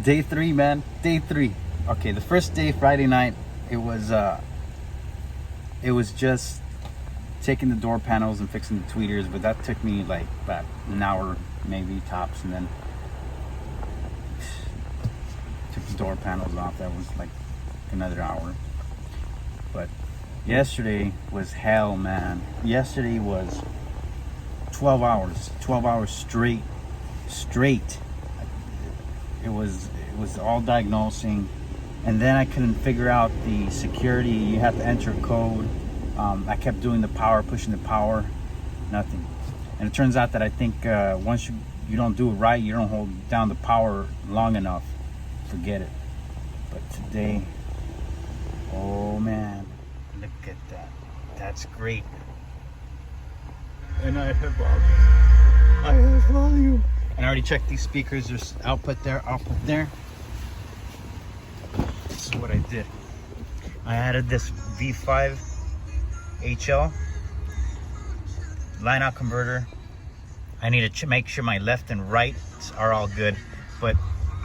Day 3, man. Day 3. Okay, the first day, Friday night, it was just taking the door panels and fixing the tweeters, but that took me like about an hour, maybe tops, and then took the door panels off. That was like another hour. But yesterday was hell, man. Yesterday was 12 hours straight. It was all diagnosing, and then I couldn't figure out the security. You have to enter a code. I kept doing the power, pushing the power, nothing. And it turns out that I think once you don't do it right, you don't hold down the power long enough, forget it. But today, oh man, look at that. That's great. And I have volume. And I already checked these speakers. There's output there, output there. This is what I did. I added this V5 HL line out converter. I need to make sure my left and right are all good, but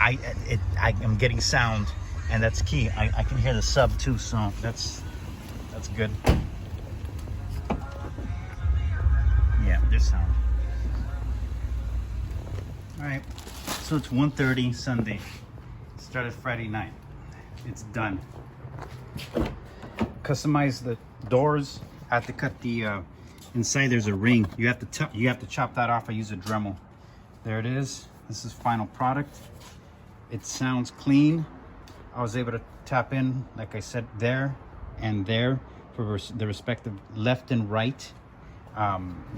I'm getting sound, and that's key. I can hear the sub too, so that's good. Yeah, there's sound. All right, so it's 1:30 Sunday. Started Friday night. It's done. Customize the doors. I have to cut the inside. There's a ring. You have to chop that off. I use a Dremel. There it is. This is final product. It sounds clean. I was able to tap in, like I said, there and there for the respective left and right.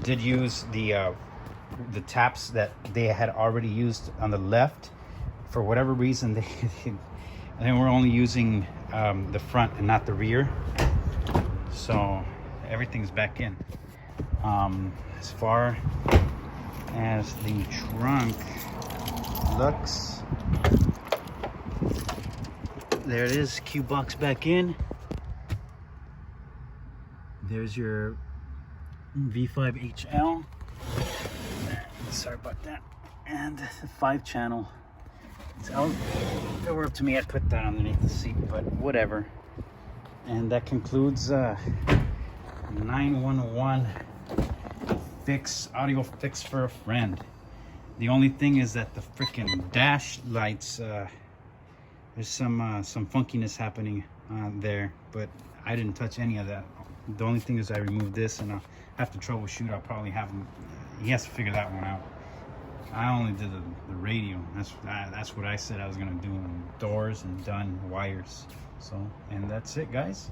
Did use the taps that they had already used on the left. For whatever reason, they were only using the front and not the rear. So everything's back in. As far as the trunk looks, there it is. Cue box back in. There's your V5 HL. Sorry about that. And the 5-channel. So if it were up to me, I'd put that underneath the seat, but whatever. And that concludes 911 audio fix for a friend. The only thing is that the freaking dash lights, there's some funkiness happening there, but I didn't touch any of that. The only thing is I removed this, and I'll have to troubleshoot. I'll probably have him. He has to figure that one out. I only did the radio. That's what I said I was gonna do. Doors and done wires. So, and that's it, guys.